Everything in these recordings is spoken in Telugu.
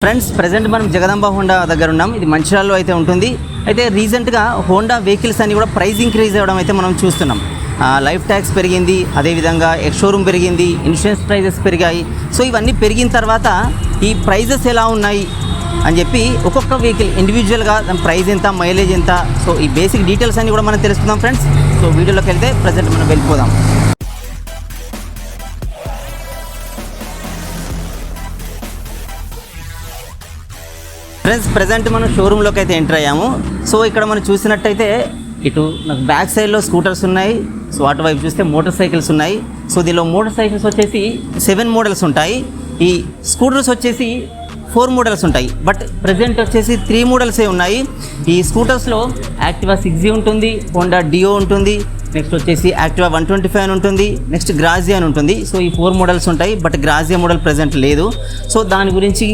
ఫ్రెండ్స్ ప్రజెంట్ మనం జగదంబ హోండా దగ్గర ఉన్నాం. ఇది మంచిర్యాలలో అయితే ఉంటుంది. అయితే రీసెంట్గా హోండా వెహికల్స్ అన్ని కూడా ప్రైస్ ఇంక్రీజ్ అవ్వడం అయితే మనం చూస్తున్నాం. లైఫ్ ట్యాక్స్ పెరిగింది, అదేవిధంగా ఎక్స్ షోరూమ్ పెరిగింది, ఇన్సూరెన్స్ ప్రైజెస్ పెరిగాయి. సో ఇవన్నీ పెరిగిన తర్వాత ఈ ప్రైజెస్ ఎలా ఉన్నాయి అని చెప్పి ఒక్కొక్క వెహికల్ ఇండివిజువల్గా దాని ప్రైస్ ఎంత, మైలేజ్ ఎంత, సో ఈ బేసిక్ డీటెయిల్స్ అన్ని కూడా మనం తెలుసుకుందాం ఫ్రెండ్స్. సో వీడియోలోకి వెళ్తే ప్రజెంట్ మనం వెళ్ళిపోదాం. ఫ్రెండ్స్ ప్రజెంట్ మనం షోరూంలోకి అయితే ఎంటర్ అయ్యాము. సో ఇక్కడ మనం చూసినట్టయితే ఇటు నాకు బ్యాక్ సైడ్లో స్కూటర్స్ ఉన్నాయి. సో అటువైపు చూస్తే మోటార్ సైకిల్స్ ఉన్నాయి. సో దీనిలో మోటార్ సైకిల్స్ వచ్చేసి 7 మోడల్స్ ఉంటాయి. ఈ స్కూటర్స్ వచ్చేసి 4 మోడల్స్ ఉంటాయి. బట్ ప్రజెంట్ వచ్చేసి 3 మోడల్సే ఉన్నాయి. ఈ స్కూటర్స్లో యాక్టివా 6G ఉంటుంది, హోండా డియో ఉంటుంది, నెక్స్ట్ వచ్చేసి యాక్టివా 125 అని ఉంటుంది, నెక్స్ట్ గ్రాజియా అని ఉంటుంది. సో ఈ 4 మోడల్స్ ఉంటాయి. బట్ గ్రాజియా మోడల్ ప్రజెంట్ లేదు. సో దాని గురించి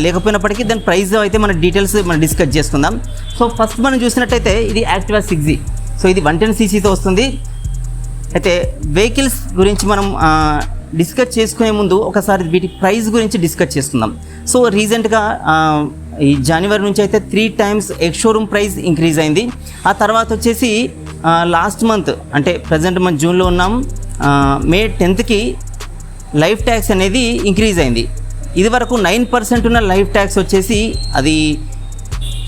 లేకపోయినప్పటికీ దాని ప్రైస్ అయితే మన డీటెయిల్స్ మనం డిస్కస్ చేసుకుందాం. సో ఫస్ట్ మనం చూసినట్టయితే ఇది యాక్టివా 6G. సో ఇది 110cc వస్తుంది. అయితే వెహికల్స్ గురించి మనం డిస్కస్ చేసుకునే ముందు ఒకసారి వీటి ప్రైస్ గురించి డిస్కస్ చేసుకుందాం. సో రీసెంట్గా ఈ జనవరి నుంచి అయితే 3 times X showroom price increase అయింది. ఆ తర్వాత వచ్చేసి లాస్ట్ మంత్ అంటే ప్రజెంట్ మనం జూన్లో ఉన్నాం, మే 10th లైఫ్ ట్యాక్స్ అనేది ఇంక్రీజ్ అయింది. ఇది వరకు 9% ఉన్న లైఫ్ ట్యాక్స్ వచ్చేసి అది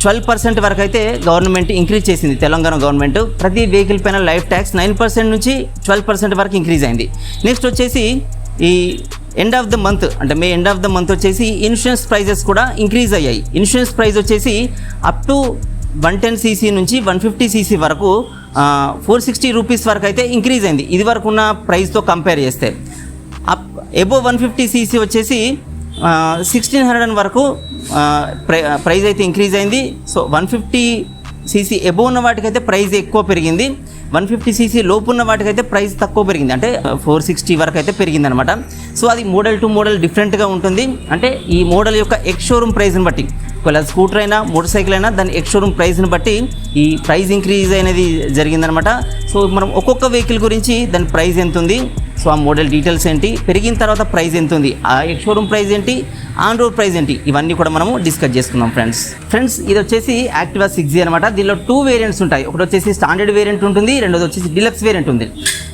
12% వరకు అయితే గవర్నమెంట్ ఇంక్రీజ్ చేసింది. తెలంగాణ గవర్నమెంట్ ప్రతి వెహికల్ పైన లైఫ్ ట్యాక్స్ 9% నుంచి 12% వరకు ఇంక్రీజ్ అయింది. నెక్స్ట్ వచ్చేసి ఈ ఎండ్ ఆఫ్ ద మంత్ అంటే మే ఎండ్ ఆఫ్ ద మంత్ వచ్చేసి ఇన్సూరెన్స్ ప్రైజెస్ కూడా ఇంక్రీజ్ అయ్యాయి. ఇన్సూరెన్స్ ప్రైస్ వచ్చేసి అప్ టు 110cc నుంచి 150cc వరకు 460 రూపీస్ వరకు అయితే ఇంక్రీజ్ అయింది ఇది వరకు ఉన్న ప్రైస్తో కంపేర్ చేస్తే. ఎబో 150cc వచ్చేసి 1600 వరకు ప్రైస్ అయితే ఇంక్రీజ్ అయింది. సో 150cc ఎబో ఉన్న వాటికైతే ప్రైస్ ఎక్కువ పెరిగింది, 150cc లోపు ఉన్న వాటికైతే ప్రైస్ తక్కువ పెరిగింది, అంటే 460 వరకు అయితే పెరిగింది అనమాట. సో అది మోడల్ టు మోడల్ డిఫరెంట్గా ఉంటుంది. అంటే ఈ మోడల్ యొక్క ఎక్స్ షోరూమ్ ప్రైస్ని బట్టి, ఒకవేళ స్కూటర్ అయినా మోటార్ సైకిల్ అయినా దాని ఎక్స్ షోరూమ్ ప్రైస్ని బట్టి ఈ ప్రైస్ ఇంక్రీజ్ అనేది జరిగిందనమాట. సో మనం ఒక్కొక్క వెహికల్ గురించి దాని ప్రైస్ ఎంత ఉంది, సో ఆ మోడల్ డీటెయిల్స్ ఏంటి, పెరిగిన తర్వాత ప్రైస్ ఎంత ఉంది, ఆ ఎక్స్ షోరూమ్ ప్రైస్ ఏంటి, ఆన్ రోడ్ ప్రైస్ ఏంటి, ఇవన్నీ కూడా మనము డిస్కస్ చేసుకుందాం ఫ్రెండ్స్. ఇది వచ్చేసి యాక్టివా 6G అనమాట. దీనిలో 2 వేరియంట్స్ ఉంటాయి. ఒకటి వచ్చేసి స్టాండర్డ్ వేరియంట్ ఉంటుంది, రెండోది వచ్చేసి డిలక్స్ వేరియంట్ ఉంది.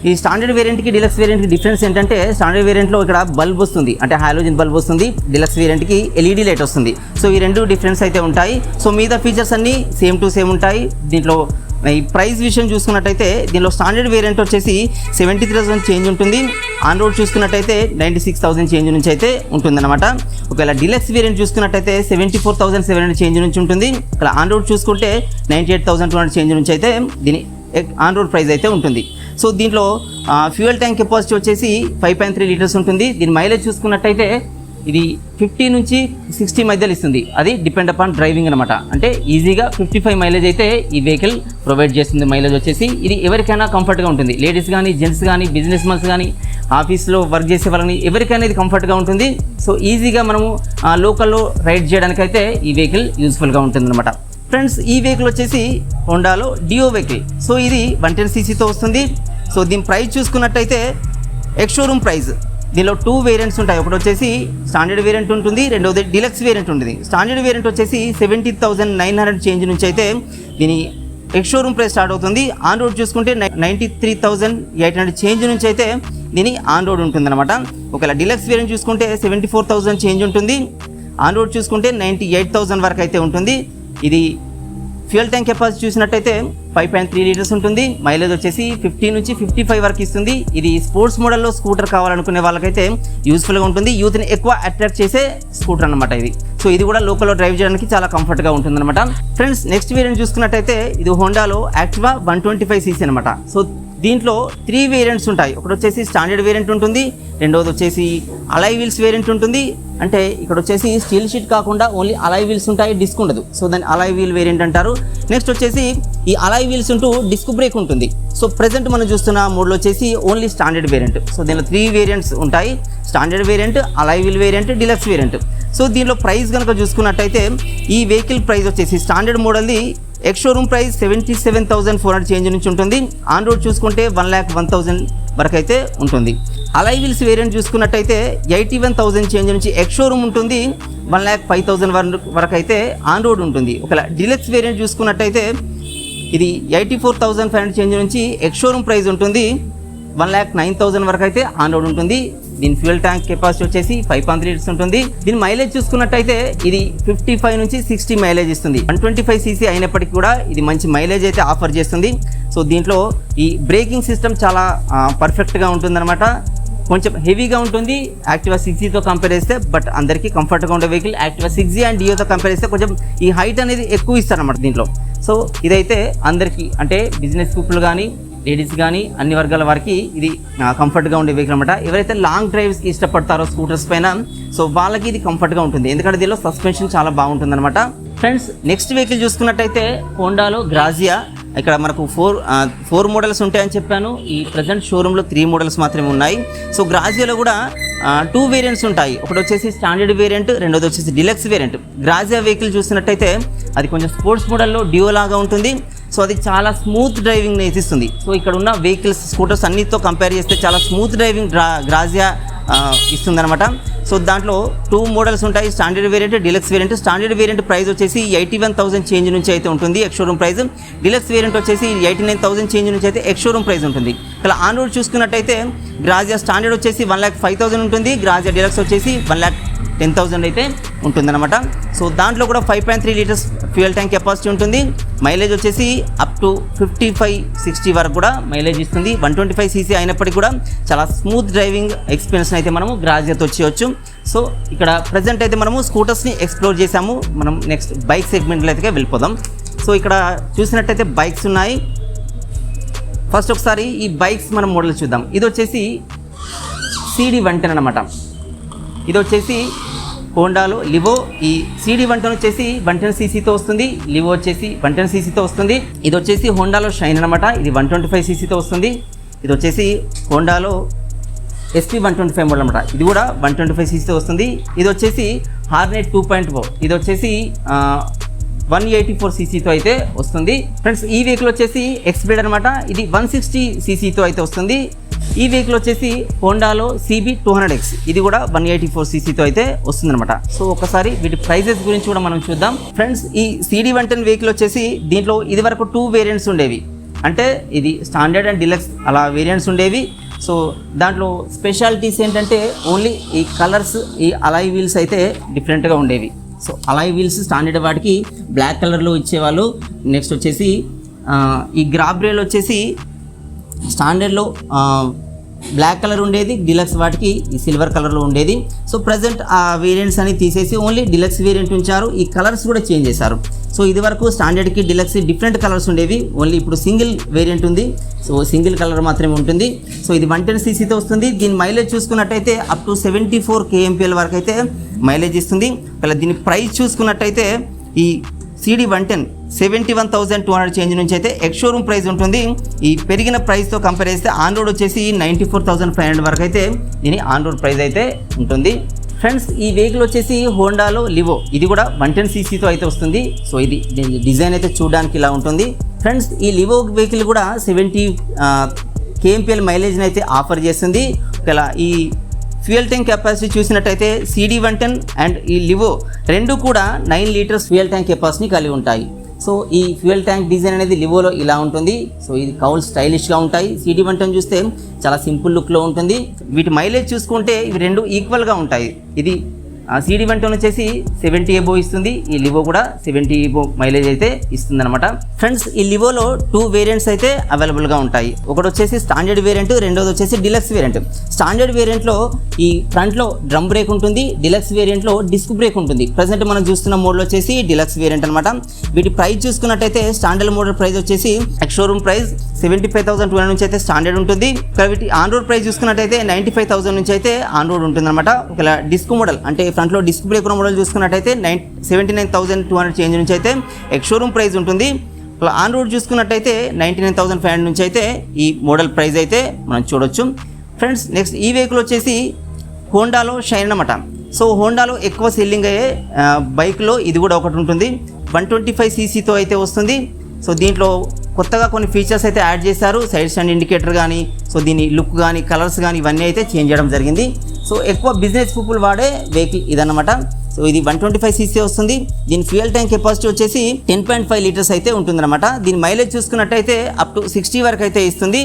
ఈ స్టాండర్డ్ వేరియంట్కి డిలక్స్ వేరియంట్కి డిఫరెన్స్ ఏంటంటే స్టాండర్డ్ వేరియంట్లో ఇక్కడ బల్బ్ వస్తుంది, అంటే హాలోజన్ బల్బ్ వస్తుంది. డిలక్స్ వేరియంట్కి LED లైట్ వస్తుంది. సో ఈ 2 డిఫరెన్స్ అయితే ఉంటాయి. సో మిగతా ఫీచర్స్ అన్నీ సేమ్ టు సేమ్ ఉంటాయి. దీంట్లో ఈ ప్రైస్ విషయం చూసుకున్నట్టయితే దీనిలో స్టాండర్డ్ వేరియంట్ వచ్చేసి 73,000 చేంజ్ ఉంటుంది. ఆన్ రోడ్ చూసుకున్నట్టయితే 96,000 చేంజ్ నుంచి అయితే ఉంటుందన్నమాట. ఒకవేళ డిలక్స్ వేరియంట్ చూసుకున్నట్టయితే 74,700 చేంజ్ నుంచి ఉంటుంది. ఇక్కడ ఆన్ రోడ్ చూసుకుంటే 98,200 చేంజ్ నుంచి అయితే దీని ఆన్ రోడ్ ప్రైస్ అయితే ఉంటుంది. సో దీంట్లో ఫ్యూయల్ ట్యాంక్ కెపాసిటీ వచ్చేసి 5.3 లీటర్స్ ఉంటుంది. దీని మైలేజ్ చూసుకున్నట్టయితే ఇది 50 నుంచి 60 మధ్యలో ఇస్తుంది. అది డిపెండ్ అపాన్ డ్రైవింగ్ అనమాట. అంటే ఈజీగా 55 మైలేజ్ అయితే ఈ వెహికల్ ప్రొవైడ్ చేస్తుంది. మైలేజ్ వచ్చేసి ఇది ఎవరికైనా కంఫర్ట్గా ఉంటుంది. లేడీస్ కానీ, జెంట్స్ కానీ, బిజినెస్ మన్స్ కానీ, ఆఫీస్లో వర్క్ చేసే వాళ్ళని ఎవరికైనా ఇది కంఫర్ట్గా ఉంటుంది. సో ఈజీగా మనము లోకల్లో రైడ్ చేయడానికైతే ఈ వెహికల్ యూజ్ఫుల్గా ఉంటుంది అనమాట. ఫ్రెండ్స్ ఈ వెహికల్ వచ్చేసి హోండాలో డియో వెహికల్. సో ఇది 110cc వస్తుంది. సో దీని ప్రైస్ చూసుకున్నట్టయితే ఎక్స్ షోరూమ్ ప్రైస్ దీనిలో 2 వేరియంట్స్ ఉంటాయి. ఒకటి వచ్చేసి స్టాండర్డ్ వేరియంట్ ఉంటుంది, రెండోది డిలక్స్ వేరియంట్ ఉంటుంది. స్టాండర్డ్ వేరియంట్ వచ్చేసి 70,900 చేంజ్ నుంచి అయితే దీని ఎక్స్ షోరూమ్ ప్రైస్ స్టార్ట్ అవుతుంది. ఆన్ రోడ్ చూసుకుంటే 93,800 చేంజ్ నుంచి అయితే దీని ఆన్ రోడ్ ఉంటుందన్నమాట. ఒకవేళ డిలక్స్ వేరియంట్ చూసుకుంటే 74,000 చేంజ్ ఉంటుంది. ఆన్ రోడ్ చూసుకుంటే 98,000 వరకు అయితే ఉంటుంది. ఇది ఫ్యూయల్ ట్యాంక్ కెపాసిటీ చూసినట్టయితే 5.3 లీటర్స్ ఉంటుంది. మైలేజ్ వచ్చేసి 50 నుంచి 55 వరకు ఇస్తుంది. ఇది స్పోర్ట్స్ మోడల్లో స్కూటర్ కావాలనుకునే వాళ్ళకైతే యూస్ఫుల్గా ఉంటుంది. యూత్ని ఎక్కువ అట్రాక్ట్ చేసే స్కూటర్ అనమాట ఇది. సో ఇది కూడా లోకల్లో డ్రైవ్ చేయడానికి చాలా కంఫర్ట్గా ఉంటుందన్నమాట. ఫ్రెండ్స్ నెక్స్ట్ వేరియంట్ చూసుకున్నట్టయితే ఇది హోండాలో యాక్టివా 125cc అనమాట. సో దీంట్లో 3 వేరియంట్స్ ఉంటాయి. ఒకటి వచ్చేసి స్టాండర్డ్ వేరియంట్ ఉంటుంది, రెండోది వచ్చేసి అలాయ్ వీల్స్ వేరియంట్ ఉంటుంది. అంటే ఇక్కడ వచ్చేసి స్టీల్ షీట్ కాకుండా ఓన్లీ అలాయ్ వీల్స్ ఉంటాయి, డిస్క్ ఉండదు. సో దాన్ని అలాయ్ వీల్ వేరియంట్ అంటారు. నెక్స్ట్ వచ్చేసి ఈ అలాయ్ వీల్స్ ఉంటూ డిస్క్ బ్రేక్ ఉంటుంది. సో ప్రజెంట్ మనం చూస్తున్న మోడల్ వచ్చేసి ఓన్లీ స్టాండర్డ్ వేరియంట్. సో దీనిలో 3 వేరియంట్స్ ఉంటాయి. Standard variant, alloy wheel variant, deluxe variant. So దీనిలో ప్రైస్ కనుక చూసుకున్నట్టయితే ఈ వెహికల్ ప్రైస్ వచ్చేసి స్టాండర్డ్ మోడల్ది ఎక్స్ షోరూమ్ ప్రైస్ 77,400 చేంజ్ నుంచి ఉంటుంది. ఆన్ రోడ్ చూసుకుంటే 1,01,000 వరకు అయితే ఉంటుంది. అలాయ్ వీల్స్ వేరియంట్ చూసుకున్నట్టయితే 81,000 చేంజ్ నుంచి ఎక్స్ షోరూమ్ ఉంటుంది. 1,05,000 వరకు అయితే ఆన్ రోడ్ ఉంటుంది. ఒకవేళ డీలక్స్ వేరియంట్ చూసుకున్నట్టయితే ఇది 84,500 చేంజ్ నుంచి ఎక్స్ షోరూమ్ ప్రైస్ ఉంటుంది 1,09,000 వరకు అయితే ఆన్ రోడ్ ఉంటుంది. దీని ఫ్యూయల్ ట్యాంక్ కెపాసిటీ వచ్చేసి 5.3 లీటర్స్ ఉంటుంది. దీని మైలేజ్ చూసుకున్నట్టయితే ఇది 55 నుంచి 60 మైలేజ్ ఇస్తుంది. 125 cc అయినప్పటికీ కూడా ఇది మంచి మైలేజ్ అయితే ఆఫర్ చేస్తుంది. సో దీంట్లో ఈ బ్రేకింగ్ సిస్టమ్ చాలా పర్ఫెక్ట్గా ఉంటుందన్నమాట. కొంచెం హెవీగా ఉంటుంది యాక్టివా 6Gతో కంపేర్ చేస్తే, బట్ అందరికీ కంఫర్ట్గా ఉండే వెహికల్. యాక్టివా 6G అండ్ డియోతో కంపేర్ చేస్తే కొంచెం ఈ హైట్ అనేది ఎక్కువ ఇస్తారన్నమాట దీంట్లో. సో ఇదైతే అందరికీ అంటే బిజినెస్ పీపుల్ కానీ లేడీస్ కానీ అన్ని వర్గాల వారికి ఇది కంఫర్ట్గా ఉండే వెహికల్ అనమాట. ఎవరైతే లాంగ్ డ్రైవ్స్కి ఇష్టపడతారో స్కూటర్స్ పైన, సో వాళ్ళకి ఇది కంఫర్ట్గా ఉంటుంది. ఎందుకంటే దీనిలో సస్పెన్షన్ చాలా బాగుంటుంది అనమాట. ఫ్రెండ్స్, నెక్స్ట్ వెహికల్ చూసుకున్నట్టయితే హోండాలో గ్రాజియా. ఇక్కడ మనకు ఫోర్ మోడల్స్ ఉంటాయని చెప్పాను. ఈ ప్రజెంట్ షోరూంలో 3 మోడల్స్ మాత్రమే ఉన్నాయి. సో గ్రాజియాలో కూడా 2 వేరియంట్స్ ఉంటాయి. ఒకటి వచ్చేసి స్టాండర్డ్ వేరియంట్, రెండోది వచ్చేసి డిలక్స్ వేరియంట్. గ్రాజియా వెహికల్ చూసినట్టయితే అది కొంచెం స్పోర్ట్స్ మోడల్లో డియో లాగా ఉంటుంది. సో అది చాలా స్మూత్ డ్రైవింగ్ ఇస్తుంది. సో ఇక్కడ ఉన్న వెహికల్స్ స్కూటర్స్ అన్నిటితో కంపేర్ చేస్తే చాలా స్మూత్ డ్రైవింగ్ గ్రాజియా ఇస్తుందన్నమాట. సో దాంట్లో 2 మోడల్స్ ఉంటాయి, standard variant, deluxe variant. Standard variant price వచ్చేసి 81,000 చేంజ్ నుంచి అయితే ఉంటుంది X showroom price. Deluxe variant వచ్చేసి 89,000 చేంజ్ నుంచి అయితే ఎక్స్ షోరూమ్ ప్రైస్ ఉంటుంది. ఇలా ఆన్ రోడ్ చూసుకున్నట్టయితే గ్రాజియా స్టాండర్డ్ వచ్చేసి 1,05,000 ఉంటుంది, గ్రాజియా డిలక్స్ వచ్చేసి 1,10,000 అయితే ఉంటుందన్నమాట. సో దాంట్లో కూడా 5.3 లీటర్స్ ఫ్యూయల్ ట్యాంక్ కెపాసిటీ ఉంటుంది. మైలేజ్ వచ్చేసి అప్ టు 55-60 వరకు కూడా మైలేజ్ ఇస్తుంది. 125 cc అయినప్పటికీ కూడా చాలా స్మూత్ డ్రైవింగ్ ఎక్స్పీరియన్స్ అయితే మనము గ్రాజియాతో వచ్చేయచ్చు. సో ఇక్కడ ప్రజెంట్ అయితే మనము స్కూటర్స్ని ఎక్స్ప్లోర్ చేసాము. మనం నెక్స్ట్ బైక్ సెగ్మెంట్లో అయితే వెళ్ళిపోదాం. సో ఇక్కడ చూసినట్టయితే బైక్స్ ఉన్నాయి. ఫస్ట్ ఒకసారి ఈ బైక్స్ మనం మోడల్ చూద్దాం. ఇది వచ్చేసి CD110 అనమాట. ఇది వచ్చేసి హోండాలో లివో. ఈ CD110 వచ్చేసి 110 cc వస్తుంది, లివో వచ్చేసి 110 cc వస్తుంది. ఇది వచ్చేసి హోండాలో షైన్ అనమాట. ఇది 125 cc వస్తుంది. ఇది వచ్చేసి హోండాలో SP125 మోడల్ అనమాట. ఇది కూడా 125 cc వస్తుంది. ఇది వచ్చేసి హార్నెట్ 2.0. ఇది వచ్చేసి 184 cc అయితే వస్తుంది. ఫ్రెండ్స్, ఈ వెహికల్ వచ్చేసి ఎక్స్బ్లేడ్ అనమాట. ఇది 160 cc అయితే వస్తుంది. ఈ వెహికల్ వచ్చేసి హోండాలో CB200X. ఇది కూడా 184 cc అయితే వస్తుందన్నమాట. సో ఒకసారి వీటి ప్రైజెస్ గురించి కూడా మనం చూద్దాం. ఫ్రెండ్స్, ఈ CD110 వెహికల్ వచ్చేసి దీంట్లో ఇది వరకు 2 వేరియంట్స్ ఉండేవి. అంటే ఇది స్టాండర్డ్ అండ్ డిలక్స్ అలా వేరియంట్స్ ఉండేవి. సో దాంట్లో స్పెషాలిటీస్ ఏంటంటే ఓన్లీ ఈ కలర్స్, ఈ అలాయ్ వీల్స్ అయితే డిఫరెంట్గా ఉండేవి. సో అలాయ్ వీల్స్ స్టాండర్డ్ వాటికి బ్లాక్ కలర్లో ఇచ్చేవాళ్ళు. నెక్స్ట్ వచ్చేసి ఈ గ్రాబ్ రేల్ వచ్చేసి స్టాండర్డ్లో బ్లాక్ కలర్ ఉండేది, డిలక్స్ వాటికి ఈ సిల్వర్ కలర్లో ఉండేది. సో ప్రజెంట్ ఆ వేరియంట్స్ అని తీసేసి ఓన్లీ డిలక్స్ వేరియంట్ ఉంచారు. ఈ కలర్స్ కూడా చేంజ్ చేశారు. సో ఇది వరకు స్టాండర్డ్కి డిలక్స్ డిఫరెంట్ కలర్స్ ఉండేవి. ఓన్లీ ఇప్పుడు సింగిల్ వేరియంట్ ఉంది. సో సింగిల్ కలర్ మాత్రమే ఉంటుంది. సో ఇది 110 cc వస్తుంది. దీని మైలేజ్ చూసుకున్నట్టయితే అప్ టు 74 kmpl వరకు అయితే మైలేజ్ ఇస్తుంది. అలా దీని ప్రైస్ చూసుకున్నట్టయితే ఈ CD110 71,200 చేంజ్ నుంచి అయితే ఎక్స్ షోరూమ్ ప్రైస్ ఉంటుంది. ఈ పెరిగిన ప్రైస్తో కంపేర్ చేస్తే ఆన్ రోడ్ వచ్చేసి 94,500 వరకు అయితే దీని ఆన్ రోడ్ ప్రైస్ అయితే ఉంటుంది. ఫ్రెండ్స్, ఈ వెహికల్ వచ్చేసి హోండాలో లివో. ఇది కూడా 110 cc అయితే వస్తుంది. సో ఇది డిజైన్ అయితే చూడడానికి ఇలా ఉంటుంది. ఫ్రెండ్స్, ఈ లివో వెహికల్ కూడా 70 kmpl మైలేజ్ని అయితే ఆఫర్ చేస్తుంది. ఇలా ఈ ఫ్యూయల్ ట్యాంక్ కెపాసిటీ చూసినట్టయితే CD110 అండ్ ఈ లివో రెండు కూడా 9 లీటర్స్ ఫ్యూయల్ ట్యాంక్ కెపాసిటీ కలిగి ఉంటాయి. సో ఈ ఫ్యూయల్ ట్యాంక్ డిజైన్ అనేది లివోలో ఇలా ఉంటుంది. సో ఇది కౌల్ స్టైలిష్గా ఉంటాయి. CD110 చూస్తే చాలా సింపుల్ లుక్లో ఉంటుంది. వీటి మైలేజ్ చూసుకుంటే ఇవి రెండు ఈక్వల్గా ఉంటాయి. ఇది CD110 వచ్చేసి 70 above ఇస్తుంది. ఈ లివో కూడా 70 above మైలేజ్ అయితే ఇస్తుంది అనమాట. ఫ్రెండ్స్, ఈ లివోలో 2 వేరియంట్స్ అయితే అవైలబుల్గా ఉంటాయి. ఒకటి వచ్చేసి స్టాండర్డ్ వేరియంట్, రెండోది వచ్చేసి డిలక్స్ వేరియంట్. స్టాండర్డ్ వేరియంట్లో ఈ ఫ్రంట్లో డ్రమ్ బ్రేక్ ఉంటుంది, డిలక్స్ వేరియంట్లో డిస్క్ బ్రేక్ ఉంటుంది. ప్రజెంట్ మనం చూస్తున్న మోడల్ వచ్చేసి డిలక్స్ వేరియంట్ అనమాట. వీటి ప్రైస్ చూసుకున్నట్టయితే స్టాండర్డ్ మోడల్ ప్రైస్ వచ్చేసి ఎక్స్ షోరూమ్ ప్రైస్ 75,200 నుంచి అయితే స్టాండర్డ్ ఉంటుంది. వీటి ఆన్ రోడ్ ప్రైస్ చూసుకున్నట్టయితే 95,000 నుంచి అయితే ఆన్ రోడ్ ఉంటుంది అనమాట. ఒకవేళ డిస్క్ మోడల్ అంటే ఫ్రంట్లో డిస్క్ బ్రేక్ ఉన్న మోడల్ చూసుకున్నట్టయితే 79,200 చేంజ్ నుంచి అయితే ఎక్స్ షోరూమ్ ప్రైస్ ఉంటుంది. ఆన్ రోడ్ చూసుకున్నట్టయితే 99,500 నుంచి అయితే ఈ మోడల్ ప్రైస్ అయితే మనం చూడొచ్చు. ఫ్రెండ్స్, నెక్స్ట్ ఈ వెహికల్ వచ్చేసి హోండాలో షైన్ అనమాట. సో హోండాలో ఎక్కువ సెల్లింగ్ అయ్యే బైక్లో ఇది కూడా ఒకటి ఉంటుంది. 125 cc అయితే వస్తుంది. సో దీంట్లో కొత్తగా కొన్ని ఫీచర్స్ అయితే యాడ్ చేశారు. సైడ్ స్టాండ్ ఇండికేటర్ కానీ, సో దీని లుక్ కానీ, కలర్స్ కానీ ఇవన్నీ అయితే చేంజ్ చేయడం జరిగింది. సో ఎక్కువ బిజినెస్ పీపుల్ వాడే వెహికల్ ఇదన్నమాట. సో ఇది 125 cc వస్తుంది. దీని ఫ్యూయల్ ట్యాంక్ కెపాసిటీ వచ్చేసి 10.5 లీటర్స్ అయితే ఉంటుందన్నమాట. దీని మైలేజ్ చూసుకున్నట్టయితే అప్ టు 60 వరకు అయితే ఇస్తుంది.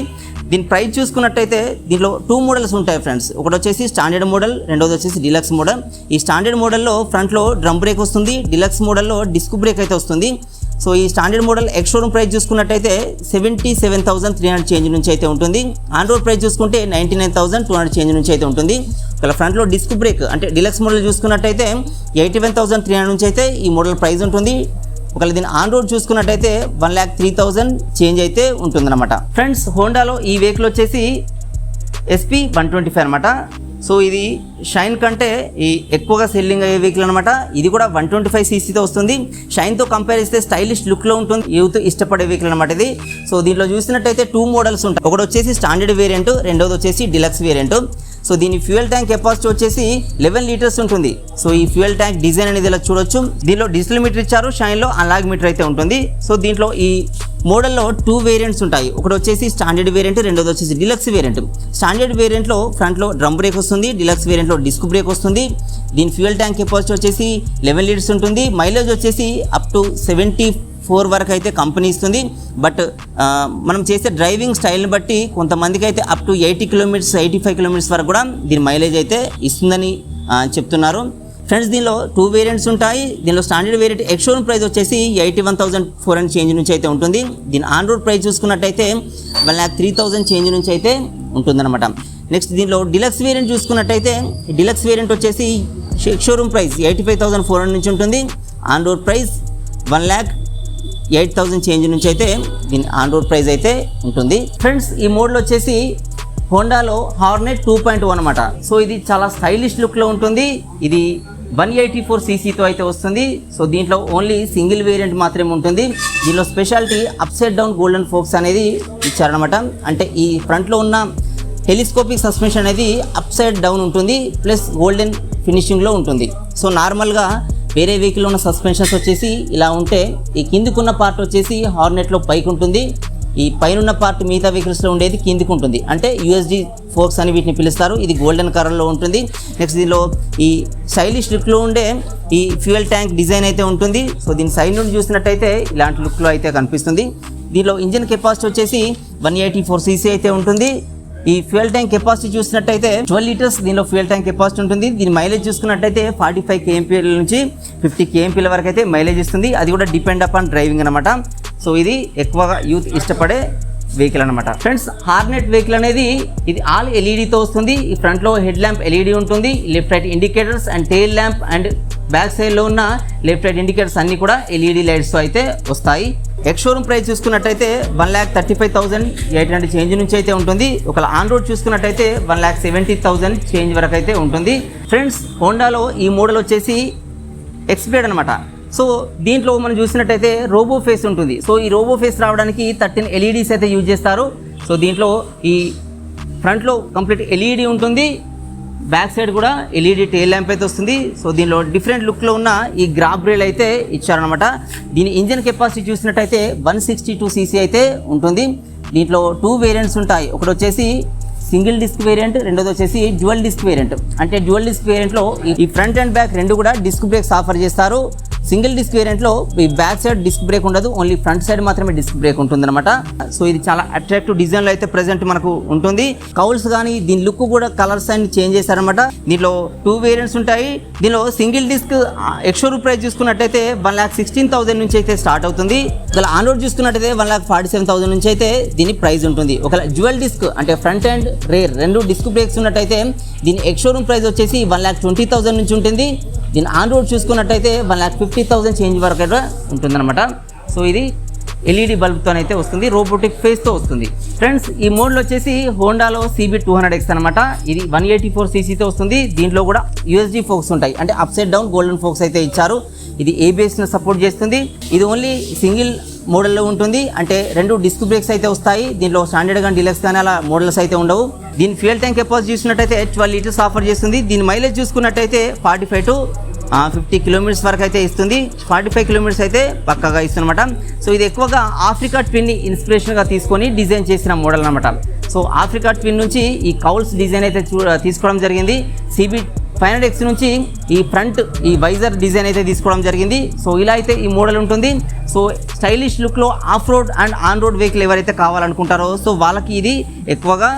దీని ప్రైస్ చూసుకున్నట్టయితే దీనిలో 2 మోడల్స్ ఉంటాయి ఫ్రెండ్స్. ఒకటి వచ్చేసి స్టాండర్డ్ మోడల్, రెండోది వచ్చేసి డిలక్స్ మోడల్. ఈ స్టాండర్డ్ మోడల్లో ఫ్రంట్లో డ్రమ్ బ్రేక్ వస్తుంది, డిలక్స్ మోడల్లో డిస్క్ బ్రేక్ అయితే వస్తుంది. సో ఈ standard model X showroom price చూసుకున్నట్టయితే 77,300 చేంజ్ నుంచి అయితే ఉంటుంది. ఆన్ రోడ్ ప్రైస్ చూసుకుంటే 99,200 చేంజ్ నుంచి అయితే ఉంటుంది. ఒకవేళ ఫ్రంట్లో డిస్క్ బ్రేక్ అంటే డిలక్స్ మోడల్ చూసుకున్నట్టయితే 81,300 నుంచి అయితే ఈ మోడల్ ప్రైస్ ఉంటుంది. ఒకవేళ దీని ఆన్ రోడ్ చూసుకున్నట్టయితే 1,03,000 చేంజ్ అయితే ఉంటుందన్నమాట. ఫ్రెండ్స్, హోండాలో ఈ వెహికల్ వచ్చేసి SP125 అనమాట. సో ఇది షైన్ కంటే ఈ ఎక్కువగా సెల్లింగ్ అయ్యే వెహికల్ అనమాట. ఇది కూడా 125 cc వస్తుంది. షైన్తో కంపేర్ చేస్తే స్టైలిష్ లుక్లో ఉంటుంది, యూత్ ఇష్టపడే వెహికల్ అనమాట ఇది. సో దీంట్లో చూసినట్టయితే 2 మోడల్స్ ఉంటాయి. ఒకటి వచ్చేసి స్టాండర్డ్ వేరియంట్, రెండోది వచ్చేసి డిలక్స్ వేరియంట్. సో దీని ఫ్యూయల్ ట్యాంక్ కెపాసిటీ వచ్చేసి 11 లీటర్స్ ఉంటుంది. సో ఈ ఫ్యూయల్ ట్యాంక్ డిజైన్ అనేది ఇలా చూడొచ్చు. దీనిలో డిజిటల్ మీటర్ ఇచ్చారు, షైన్లో అనలాగ్ మీటర్ అయితే ఉంటుంది. సో దీంట్లో ఈ మోడల్లో 2 వేరియంట్స్ ఉంటాయి. ఒకటి వచ్చేసి స్టాండర్డ్ వేరియంట్, రెండోది వచ్చేసి డిలక్స్ వేరియంట్. స్టాండర్డ్ వేరియంట్లో ఫ్రంట్లో డ్రమ్ బ్రేక్ వస్తుంది, డిలక్స్ వేరియంట్లో డిస్క్ బ్రేక్ వస్తుంది. దీని ఫ్యూయల్ ట్యాంక్ కెపాసిటీ వచ్చేసి 11 లీటర్స్ ఉంటుంది. మైలేజ్ వచ్చేసి అప్ టు 74 వరకు అయితే కంపెనీ ఇస్తుంది. బట్ మనం చేసే డ్రైవింగ్ స్టైల్ని బట్టి కొంతమందికి అయితే అప్ టు 80 కిలోమీటర్స్ 85 కిలోమీటర్స్ వరకు కూడా దీని మైలేజ్ అయితే ఇస్తుందని చెప్తున్నారు. ఫ్రెండ్స్, దీనిలో 2 వేరియంట్స్ ఉంటాయి. దీనిలో standard variant X showroom price వచ్చేసి 81,400 చేంజ్ నుంచి అయితే ఉంటుంది. దీని ఆన్ రోడ్ ప్రైస్ చూసుకున్నట్టయితే 1,03,000 చేంజ్ నుంచి అయితే ఉంటుందన్నమాట. నెక్స్ట్ దీనిలో డిలక్స్ వేరియంట్ చూసుకున్నట్టయితే డిలక్స్ వేరియంట్ వచ్చేసి ఎక్స్ షోరూమ్ ప్రైస్ 85,400 నుంచి ఉంటుంది. ఆన్ రోడ్ ప్రైస్ 1,08,000 చేంజ్ నుంచి అయితే దీని ఆన్ రోడ్ ప్రైస్ అయితే ఉంటుంది. ఫ్రెండ్స్, ఈ మోడల్ వచ్చేసి హోండాలో హార్నెట్ 2.1 అనమాట. సో ఇది చాలా స్టైలిష్ లుక్లో ఉంటుంది. ఇది 184 cc అయితే వస్తుంది. సో దీంట్లో ఓన్లీ సింగిల్ వేరియంట్ మాత్రమే ఉంటుంది. దీనిలో speciality upside down golden forks అనేది ఇచ్చారనమాట. అంటే ఈ ఫ్రంట్లో ఉన్న టెలిస్కోపిక్ సస్పెన్షన్ అనేది అప్ సైడ్ డౌన్ ఉంటుంది, ప్లస్ గోల్డెన్ ఫినిషింగ్లో ఉంటుంది. సో నార్మల్గా వేరే వెహికల్లో ఉన్న సస్పెన్షన్స్ వచ్చేసి ఇలా ఉంటే ఈ కిందికున్న పార్ట్ వచ్చేసి హార్నెట్లో పైకి ఉంటుంది, ఈ పైన పార్ట్ మిగతా వెహికల్స్లో ఉండేది కిందికి ఉంటుంది. అంటే USD ఫోక్స్ అని వీటిని పిలుస్తారు. ఇది గోల్డెన్ కలర్లో ఉంటుంది. నెక్స్ట్ దీనిలో ఈ స్టైలిష్ లుక్లో ఉండే ఈ ఫ్యూయల్ ట్యాంక్ డిజైన్ అయితే ఉంటుంది. సో దీని సైడ్ నుండి చూసినట్టయితే ఇలాంటి లుక్లో అయితే కనిపిస్తుంది. దీనిలో ఇంజిన్ కెపాసిటీ వచ్చేసి 184 cc అయితే ఉంటుంది. ఈ ఫ్యూయల్ ట్యాంక్ కెపాసిటీ చూసినట్టయితే 12 లీటర్స్ దీనిలో ఫ్యూయల్ ట్యాంక్ కెపాసిటీ ఉంటుంది. దీని మైలేజ్ చూసుకున్నట్టయితే 45 kmpl నుంచి 50 kmpl వరకు అయితే మైలేజ్ ఇస్తుంది. అది కూడా డిపెండ్ అపాన్ డ్రైవింగ్ అనమాట. సో ఇది ఎక్కువగా యూత్ ఇష్టపడే వెహికల్ అనమాట. ఫ్రెండ్స్, హార్నెట్ వెహికల్ అనేది ఇది ఆల్ ఎల్ఈడితో వస్తుంది. ఈ ఫ్రంట్లో హెడ్ ల్యాంప్ ఎల్ఈడి ఉంటుంది, left right indicators and tail lamp and back సైడ్లో ఉన్న లెఫ్ట్ రైట్ ఇండికేటర్స్ అన్నీ కూడా ఎల్ఈడి లైట్స్తో అయితే వస్తాయి. ఎక్స్ షోరూమ్ ప్రైస్ చూసుకున్నట్టయితే 1,35,800 చేంజ్ నుంచి అయితే ఉంటుంది. ఒకవేళ ఆన్ రోడ్ చూసుకున్నట్టయితే 1,70,000 చేంజ్ వరకు అయితే ఉంటుంది. ఫ్రెండ్స్, హోండాలో ఈ మోడల్ వచ్చేసి ఎక్స్ప్లేడ్ అనమాట. సో దీంట్లో మనం చూసినట్టయితే రోబో ఫేస్ ఉంటుంది. సో ఈ రోబో ఫేస్ రావడానికి 13 LEDs అయితే యూజ్ చేస్తారు. సో దీంట్లో ఈ ఫ్రంట్లో కంప్లీట్ LED ఉంటుంది, బ్యాక్ సైడ్ కూడా LED టెయిల్ ల్యాంప్ అయితే వస్తుంది. సో దీనిలో డిఫరెంట్ లుక్లో ఉన్న ఈ గ్రాబ్ రేల్ అయితే ఇచ్చారనమాట. దీని ఇంజిన్ కెపాసిటీ చూసినట్టయితే 162 cc అయితే ఉంటుంది. దీంట్లో 2 వేరియంట్స్ ఉంటాయి. ఒకటి వచ్చేసి సింగిల్ డిస్క్ వేరియంట్, రెండోది వచ్చేసి డ్యువల్ డిస్క్ వేరియంట్. అంటే డ్యువల్ డిస్క్ వేరియంట్లో ఈ ఫ్రంట్ అండ్ బ్యాక్ రెండు కూడా డిస్క్ బ్రేక్స్ ఆఫర్ చేస్తారు. సింగిల్ డిస్క్ వేరియంట్లో ఈ బ్యాక్ సైడ్ డిస్క్ బ్రేక్ ఉండదు, ఓన్లీ ఫ్రంట్ సైడ్ మాత్రమే డిస్క్ బ్రేక్ ఉంటుందన్నమాట. సో ఇది చాలా అట్రాక్టివ్ డిజైన్లో అయితే ప్రెజెంట్ మనకు ఉంటుంది. కౌల్స్ కానీ దీని లుక్ కూడా కలర్స్ అన్ని చేంజ్ చేశారనమాట. దీనిలో 2 వేరియంట్స్ ఉంటాయి. దీనిలో సింగిల్ డిస్క్ ఎక్స్షోరూమ్ ప్రైస్ చూసుకున్నట్టయితే 1,16,000 నుంచి అయితే స్టార్ట్ అవుతుంది. ఒకవేళ ఆన్ రోడ్ చూసుకున్నట్టయితే 1,47,000 నుంచి అయితే దీని ప్రైస్ ఉంటుంది. ఒకవేళ డ్యువల్ డిస్క్ అంటే ఫ్రంట్ అండ్ రేర్ రెండు డిస్క్ బ్రేక్స్ ఉన్నట్టయితే దీని ఎక్స్షోరూమ్ ప్రైస్ వచ్చేసి 1,20,000 నుంచి ఉంటుంది. దీని ఆన్ రోడ్ చూసుకున్నట్టయితే 1,50,000 చేంజ్ వరకు అయితే ఉంటుందన్నమాట. సో ఇది LED బల్బ్తోనైతే వస్తుంది, రోబోటిక్ ఫేస్తో వస్తుంది. ఫ్రెండ్స్, ఈ మోడల్ వచ్చేసి హోండాలో CB200X అనమాట. ఇది 184 cc వస్తుంది. దీంట్లో కూడా USD ఫోక్స్ ఉంటాయి, అంటే upside down golden forks అయితే ఇచ్చారు. ఇది ABSను సపోర్ట్ చేస్తుంది. ఇది ఓన్లీ సింగిల్ మోడల్లో ఉంటుంది, అంటే 2 డిస్క్ బ్రేక్స్ అయితే వస్తాయి. దీంట్లో స్టాండర్డ్ కానీ డిలక్స్ కానీ అలా మోడల్స్ అయితే ఉండవు. దీని ఫ్యూయల్ ట్యాంక్ కెపాసిటీ చూసినట్టయితే 12 లీటర్స్ ఆఫర్ చేస్తుంది. దీని మైలేజ్ చూసుకున్నట్టయితే 45 to 50 కిలోమీటర్స్ వరకు అయితే ఇస్తుంది. 45 కిలోమీటర్స్ అయితే పక్కాగా ఇస్తుందన్నమాట. సో ఇది ఎక్కువగా ఆఫ్రికా ట్విన్ని ఇన్స్పిరేషన్గా తీసుకొని డిజైన్ చేసిన మోడల్ అనమాట. సో ఆఫ్రికా ట్విన్ నుంచి ఈ కౌల్స్ డిజైన్ అయితే తీసుకోవడం జరిగింది. 500X నుంచి ఈ ఫ్రంట్ ఈ వైజర్ డిజైన్ అయితే తీసుకోవడం జరిగింది. సో ఇలా అయితే ఈ మోడల్ ఉంటుంది. సో స్టైలిష్ లుక్లో of road and on road vehicle ఎవరైతే కావాలనుకుంటారో సో వాళ్ళకి ఇది ఎక్కువగా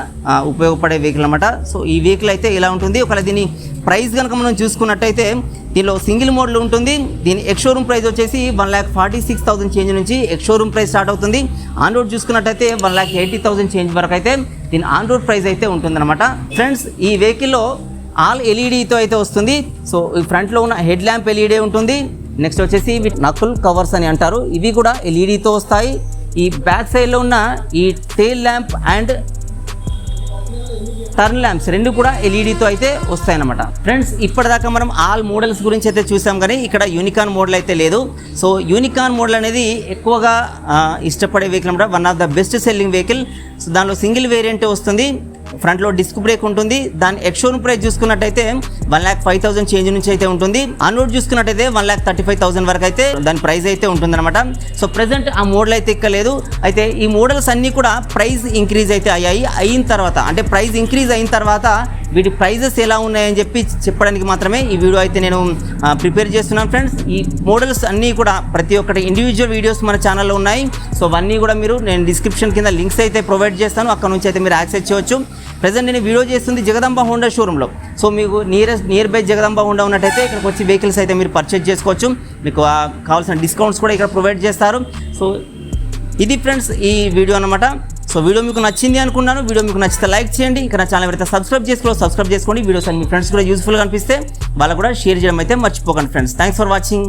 ఉపయోగపడే వెహికల్ అనమాట. సో ఈ వెహికల్ అయితే ఇలా ఉంటుంది. ఒకవేళ దీని ప్రైస్ కనుక మనం చూసుకున్నట్టయితే దీనిలో సింగిల్ మోడల్ ఉంటుంది. దీని ఎక్స్ షోరూమ్ ప్రైస్ వచ్చేసి 1,46,000 చేంజ్ నుంచి ఎక్స్ షోరూమ్ ప్రైస్ స్టార్ట్ అవుతుంది. ఆన్ రోడ్ చూసుకున్నట్టయితే 1,80,000 చేంజ్ వరకు అయితే దీని ఆన్ రోడ్ ప్రైస్ అయితే ఉంటుందన్నమాట. ఫ్రెండ్స్ ఈ వెహికల్లో ఆల్ ఎల్ఈడితో అయితే వస్తుంది. సో ఈ ఫ్రంట్లో ఉన్న హెడ్ ల్యాంప్ ఎల్ఈడి ఉంటుంది. నెక్స్ట్ వచ్చేసి నకుల్ కవర్స్ అని అంటారు, ఇవి కూడా ఎల్ఈడితో వస్తాయి. ఈ బ్యాక్ సైడ్లో ఉన్న ఈ tail lamp and turn lamps రెండు కూడా ఎల్ఈడితో అయితే వస్తాయన్నమాట. ఫ్రెండ్స్ ఇప్పటిదాకా మనం ఆల్ మోడల్స్ గురించి అయితే చూసాం, కానీ ఇక్కడ యూనికాన్ మోడల్ అయితే లేదు. సో యూనికాన్ మోడల్ అనేది ఎక్కువగా ఇష్టపడే వెహికల్ అనమాట. One of the best selling vehicle. So దానిలో సింగిల్ వేరియంటే వస్తుంది. ఫ్రంట్లో డిస్క్ బ్రేక్ ఉంటుంది. దాని ఎక్స్ షోరూమ్ ప్రైస్ చూసుకున్నట్టయితే 1,05,000 చేంజ్ నుంచి అయితే ఉంటుంది. ఆన్ రోడ్ చూసుకున్నట్టయితే 1,35,000 వరకు అయితే దాని ప్రైస్ అయితే ఉంటుందన్నమాట. సో ప్రెసెంట్ ఆ మోడల్ అయితే ఎక్కలేదు. అయితే ఈ మోడల్స్ అన్నీ కూడా ప్రైస్ ఇంక్రీజ్ అయితే అయిన తర్వాత, అంటే ప్రైస్ ఇంక్రీజ్ అయిన తర్వాత వీటి ప్రైజెస్ ఎలా ఉన్నాయని చెప్పడానికి మాత్రమే ఈ వీడియో అయితే నేను ప్రిపేర్ చేస్తున్నాను. ఫ్రెండ్స్ ఈ మోడల్స్ అన్నీ కూడా ప్రతి ఒక్కటి ఇండివిజువల్ వీడియోస్ మన ఛానల్లో ఉన్నాయి. సో అవన్నీ కూడా నేను డిస్క్రిప్షన్ కింద లింక్స్ అయితే ప్రొవైడ్ చేస్తాను, అక్కడ నుంచి అయితే మీరు యాక్సెస్ చేయవచ్చు. ప్రజెంట్ నేను వీడియో చేస్తుంది జగదంబ హోండా షోరూంలో. సో మీకు నియర్ బై జగదంబ హోండా ఉన్నట్టయితే ఇక్కడికి వచ్చి వెహికల్స్ అయితే మీరు పర్చేజ్ చేసుకోవచ్చు. మీకు కావాల్సిన డిస్కౌంట్స్ కూడా ఇక్కడ ప్రొవైడ్ చేస్తారు. సో ఇది ఫ్రెండ్స్ ఈ వీడియో అనమాట. సో వీడియో మీకు నచ్చింది అనుకున్నాను. వీడియో మీకు నచ్చితే లైక్ చేయండి. ఇంకా నా ఛానల్ ఎవరైతే సబ్స్క్రైబ్ చేసుకోండి. వీడియోస్ అన్ని మీ ఫ్రెండ్స్ కూడా యూస్ఫుల్గా అనిపిస్తే వాళ్ళకు కూడా షేర్ చేయడం అయితే మర్చిపోకండి ఫ్రెండ్స్. Thanks for watching.